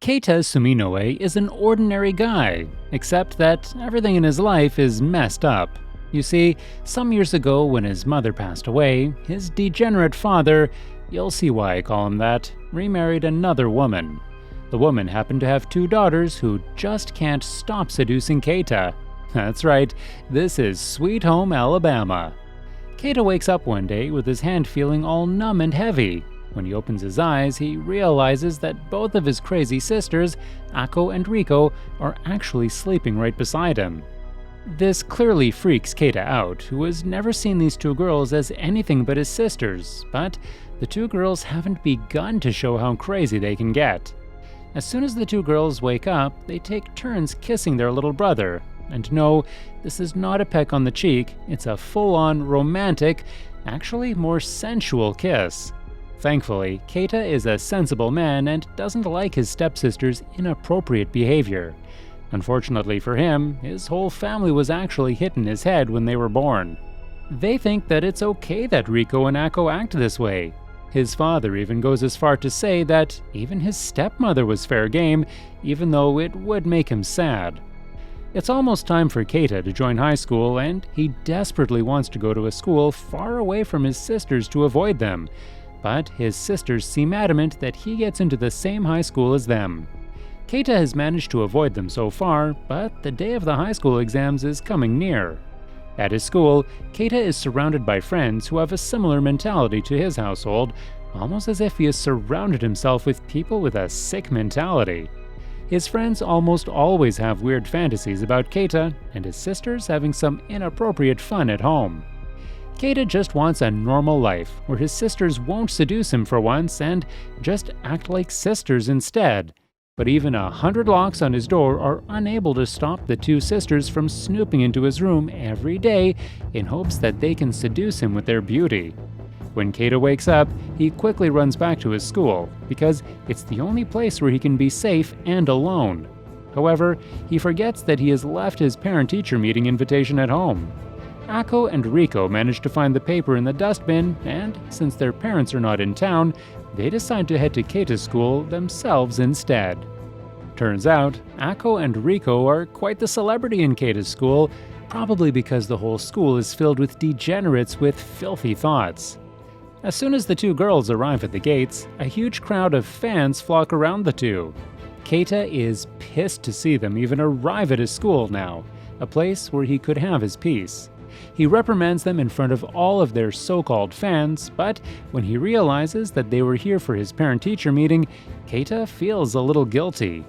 Keita Suminoe is an ordinary guy, except that everything in his life is messed up. You see, some years ago when his mother passed away, his degenerate father, you'll see why I call him that, remarried another woman. The woman happened to have two daughters who just can't stop seducing Keita. That's right, this is Sweet Home Alabama. Keita wakes up one day with his hand feeling all numb and heavy. When he opens his eyes, he realizes that both of his crazy sisters, Ako and Riko, are actually sleeping right beside him. This clearly freaks Keita out, who has never seen these two girls as anything but his sisters, but the two girls haven't begun to show how crazy they can get. As soon as the two girls wake up, they take turns kissing their little brother. And no, this is not a peck on the cheek, it's a full-on romantic, actually more sensual kiss. Thankfully, Keita is a sensible man and doesn't like his stepsister's inappropriate behavior. Unfortunately for him, his whole family was actually hit in his head when they were born. They think that it's okay that Riko and Ako act this way. His father even goes as far to say that even his stepmother was fair game, even though it would make him sad. It's almost time for Keita to join high school, and he desperately wants to go to a school far away from his sisters to avoid them. But his sisters seem adamant that he gets into the same high school as them. Keita has managed to avoid them so far, but the day of the high school exams is coming near. At his school, Keita is surrounded by friends who have a similar mentality to his household, almost as if he has surrounded himself with people with a sick mentality. His friends almost always have weird fantasies about Keita, and his sisters having some inappropriate fun at home. Keita just wants a normal life, where his sisters won't seduce him for once and just act like sisters instead. But even 100 locks on his door are unable to stop the two sisters from snooping into his room every day in hopes that they can seduce him with their beauty. When Keita wakes up, he quickly runs back to his school, because it's the only place where he can be safe and alone. However, he forgets that he has left his parent-teacher meeting invitation at home. Ako and Riko manage to find the paper in the dustbin, and since their parents are not in town, they decide to head to Keita's school themselves instead. Turns out, Ako and Riko are quite the celebrity in Keita's school, probably because the whole school is filled with degenerates with filthy thoughts. As soon as the two girls arrive at the gates, a huge crowd of fans flock around the two. Keita is pissed to see them even arrive at his school now, a place where he could have his peace. He reprimands them in front of all of their so-called fans, but when he realizes that they were here for his parent-teacher meeting, Keita feels a little guilty.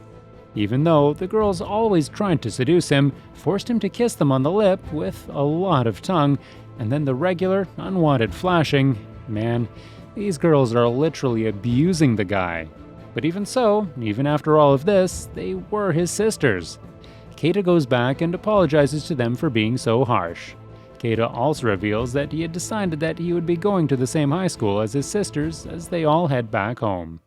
Even though the girls always tried to seduce him, forced him to kiss them on the lip with a lot of tongue, and then the regular, unwanted flashing. Man, these girls are literally abusing the guy. But even so, even after all of this, they were his sisters. Keita goes back and apologizes to them for being so harsh. Keita also reveals that he had decided that he would be going to the same high school as his sisters as they all head back home.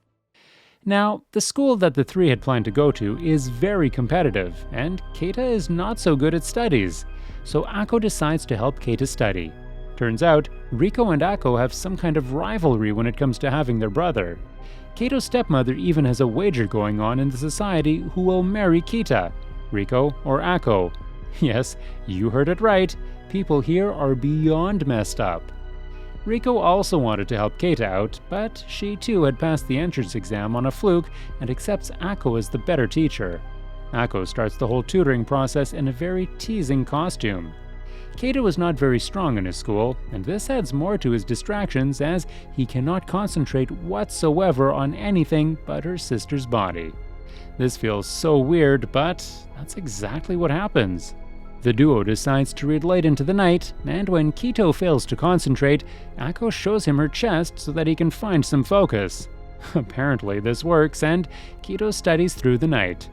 Now, the school that the three had planned to go to is very competitive, and Keita is not so good at studies, so Ako decides to help Keita study. Turns out, Riko and Ako have some kind of rivalry when it comes to having their brother. Keita's stepmother even has a wager going on in the society who will marry Keita, Riko or Ako. Yes, you heard it right, people here are beyond messed up. Riko also wanted to help Keita out, but she too had passed the entrance exam on a fluke and accepts Ako as the better teacher. Ako starts the whole tutoring process in a very teasing costume. Keita was not very strong in his school, and this adds more to his distractions as he cannot concentrate whatsoever on anything but her sister's body. This feels so weird, but that's exactly what happens. The duo decides to read late into the night, and when Keita fails to concentrate, Ako shows him her chest so that he can find some focus. Apparently this works, and Keita studies through the night.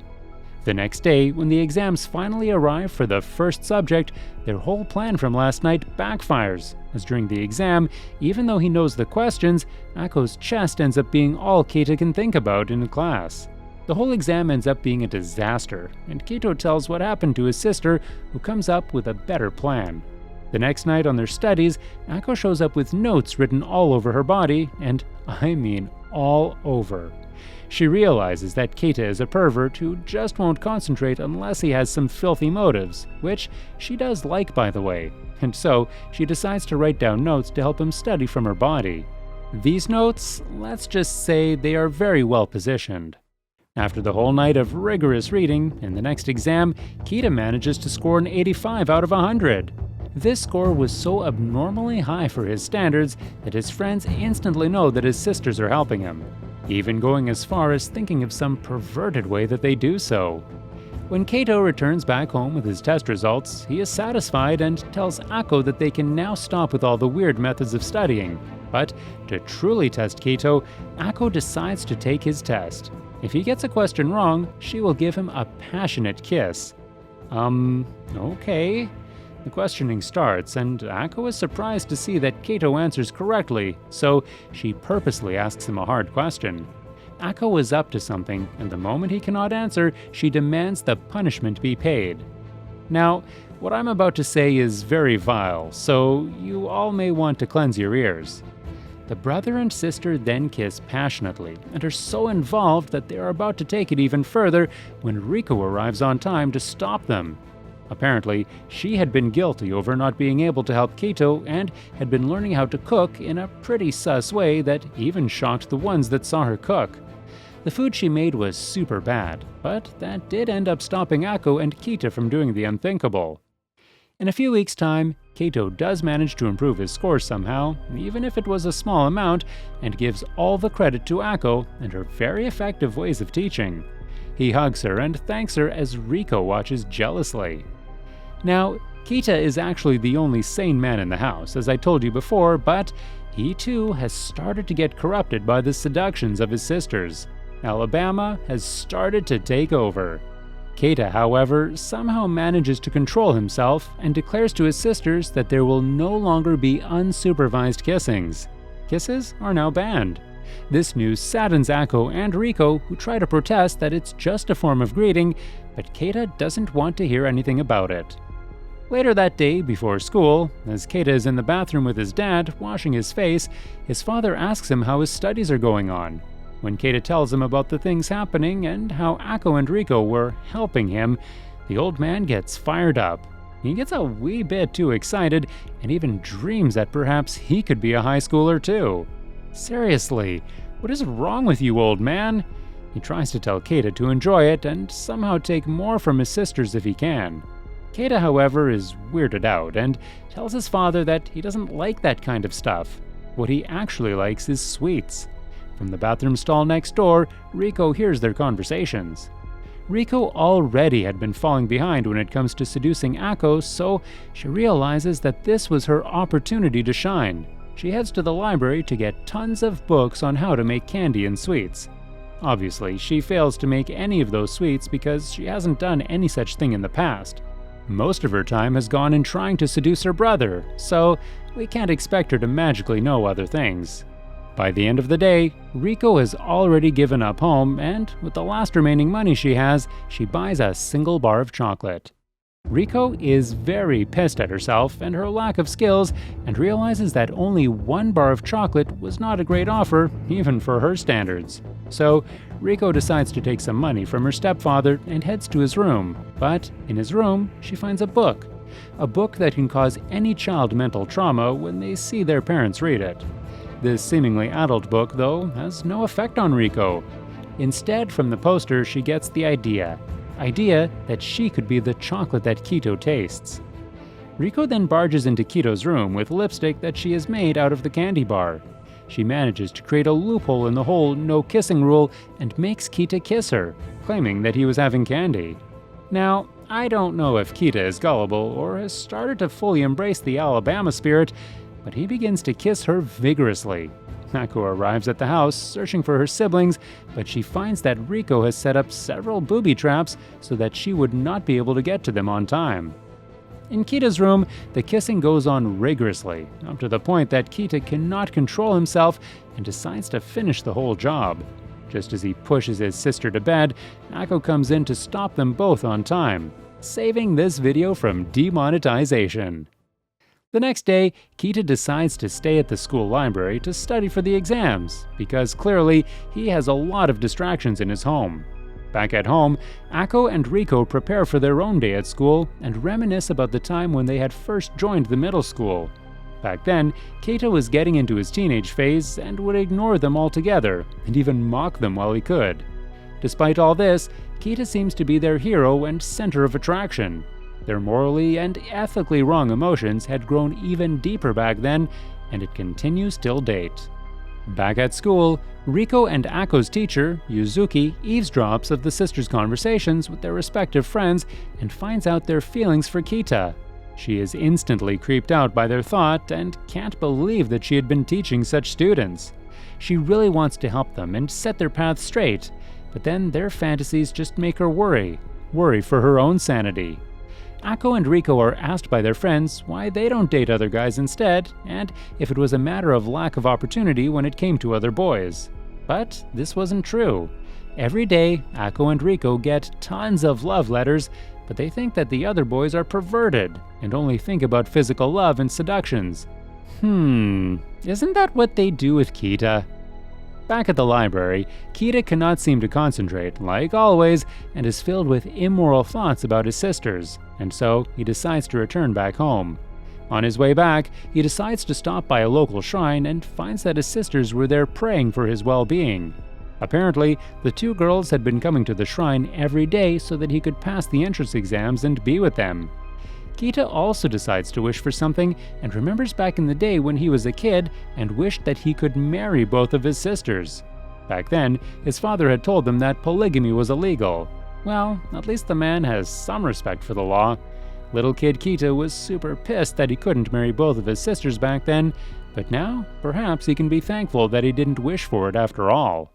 The next day, when the exams finally arrive for the first subject, their whole plan from last night backfires, as during the exam, even though he knows the questions, Ako's chest ends up being all Keita can think about in class. The whole exam ends up being a disaster, and Keita tells what happened to his sister, who comes up with a better plan. The next night on their studies, Ako shows up with notes written all over her body, and I mean all over. She realizes that Keita is a pervert who just won't concentrate unless he has some filthy motives, which she does like, by the way, and so she decides to write down notes to help him study from her body. These notes, let's just say they are very well positioned. After the whole night of rigorous reading, in the next exam, Keita manages to score an 85 out of 100. This score was so abnormally high for his standards that his friends instantly know that his sisters are helping him, even going as far as thinking of some perverted way that they do so. When Keito returns back home with his test results, he is satisfied and tells Ako that they can now stop with all the weird methods of studying. But to truly test Keito, Ako decides to take his test. If he gets a question wrong, she will give him a passionate kiss. Okay. The questioning starts, and Ako is surprised to see that Keito answers correctly, so she purposely asks him a hard question. Ako is up to something, and the moment he cannot answer, she demands the punishment be paid. Now, what I'm about to say is very vile, so you all may want to cleanse your ears. The brother and sister then kiss passionately and are so involved that they are about to take it even further when Riko arrives on time to stop them. Apparently, she had been guilty over not being able to help Keito and had been learning how to cook in a pretty sus way that even shocked the ones that saw her cook. The food she made was super bad, but that did end up stopping Ako and Keita from doing the unthinkable. In a few weeks' time, Keito does manage to improve his scores somehow, even if it was a small amount, and gives all the credit to Ako and her very effective ways of teaching. He hugs her and thanks her as Riko watches jealously. Now, Keita is actually the only sane man in the house, as I told you before, but he too has started to get corrupted by the seductions of his sisters. Alabama has started to take over. Keita, however, somehow manages to control himself and declares to his sisters that there will no longer be unsupervised kissings. Kisses are now banned. This news saddens Ako and Riko, who try to protest that it's just a form of greeting, but Keita doesn't want to hear anything about it. Later that day, before school, as Keita is in the bathroom with his dad, washing his face, his father asks him how his studies are going on. When Keita tells him about the things happening and how Ako and Riko were helping him, the old man gets fired up. He gets a wee bit too excited and even dreams that perhaps he could be a high schooler too. Seriously, what is wrong with you, old man? He tries to tell Keita to enjoy it and somehow take more from his sisters if he can. Keita, however, is weirded out and tells his father that he doesn't like that kind of stuff. What he actually likes is sweets. From the bathroom stall next door, Riko hears their conversations. Riko already had been falling behind when it comes to seducing Ako, so she realizes that this was her opportunity to shine. She heads to the library to get tons of books on how to make candy and sweets. Obviously, she fails to make any of those sweets because she hasn't done any such thing in the past. Most of her time has gone in trying to seduce her brother, so we can't expect her to magically know other things. By the end of the day, Riko has already given up home, and with the last remaining money she has, she buys a single bar of chocolate. Riko is very pissed at herself and her lack of skills, and realizes that only one bar of chocolate was not a great offer, even for her standards. So, Riko decides to take some money from her stepfather and heads to his room. But in his room, she finds a book that can cause any child mental trauma when they see their parents read it. This seemingly adult book, though, has no effect on Riko. Instead, from the poster, she gets the idea that she could be the chocolate that Keito tastes. Riko then barges into Keito's room with lipstick that she has made out of the candy bar. She manages to create a loophole in the whole no kissing rule and makes Keita kiss her, claiming that he was having candy. Now, I don't know if Keita is gullible or has started to fully embrace the Alabama spirit, but he begins to kiss her vigorously. Ako arrives at the house, searching for her siblings, but she finds that Riko has set up several booby traps so that she would not be able to get to them on time. In Keita's room, the kissing goes on rigorously, up to the point that Keita cannot control himself and decides to finish the whole job. Just as he pushes his sister to bed, Ako comes in to stop them both on time, saving this video from demonetization. The next day, Kita decides to stay at the school library to study for the exams, because clearly he has a lot of distractions in his home. Back at home, Ako and Riko prepare for their own day at school and reminisce about the time when they had first joined the middle school. Back then, Keita was getting into his teenage phase and would ignore them altogether and even mock them while he could. Despite all this, Keita seems to be their hero and center of attraction. Their morally and ethically wrong emotions had grown even deeper back then, and it continues till date. Back at school, Riko and Ako's teacher, Yuzuki, eavesdrops of the sisters' conversations with their respective friends and finds out their feelings for Kita. She is instantly creeped out by their thought and can't believe that she had been teaching such students. She really wants to help them and set their path straight, but then their fantasies just make her worry for her own sanity. Ako and Riko are asked by their friends why they don't date other guys instead, and if it was a matter of lack of opportunity when it came to other boys. But this wasn't true. Every day, Ako and Riko get tons of love letters, but they think that the other boys are perverted and only think about physical love and seductions. Isn't that what they do with Kita? Back at the library, Kita cannot seem to concentrate, like always, and is filled with immoral thoughts about his sisters, and so he decides to return back home. On his way back, he decides to stop by a local shrine and finds that his sisters were there praying for his well-being. Apparently, the two girls had been coming to the shrine every day so that he could pass the entrance exams and be with them. Kita also decides to wish for something and remembers back in the day when he was a kid and wished that he could marry both of his sisters. Back then, his father had told them that polygamy was illegal. Well, at least the man has some respect for the law. Little kid Kita was super pissed that he couldn't marry both of his sisters back then, but now perhaps he can be thankful that he didn't wish for it after all.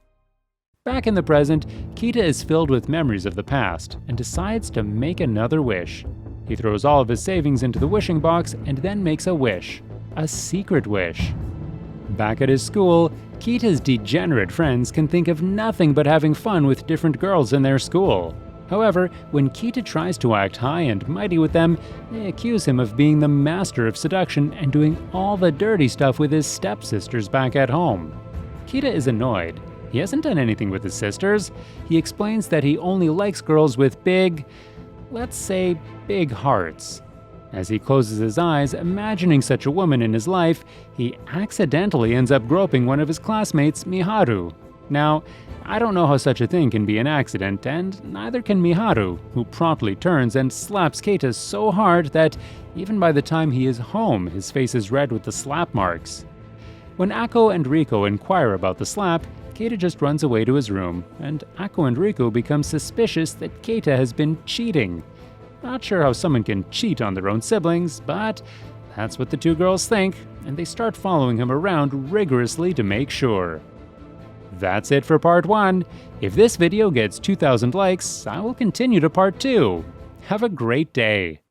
Back in the present, Kita is filled with memories of the past and decides to make another wish. He throws all of his savings into the wishing box and then makes a wish. A secret wish. Back at his school, Kita's degenerate friends can think of nothing but having fun with different girls in their school. However, when Kita tries to act high and mighty with them, they accuse him of being the master of seduction and doing all the dirty stuff with his stepsisters back at home. Kita is annoyed. He hasn't done anything with his sisters. He explains that he only likes girls with let's say big hearts. As he closes his eyes, imagining such a woman in his life, he accidentally ends up groping one of his classmates, Miharu. Now, I don't know how such a thing can be an accident, and neither can Miharu, who promptly turns and slaps Keita so hard that even by the time he is home, his face is red with the slap marks. When Ako and Riko inquire about the slap, Keita just runs away to his room, and Ako and Riko become suspicious that Keita has been cheating. Not sure how someone can cheat on their own siblings, but that's what the two girls think, and they start following him around rigorously to make sure. That's it for part 1. If this video gets 2,000 likes, I will continue to part 2. Have a great day.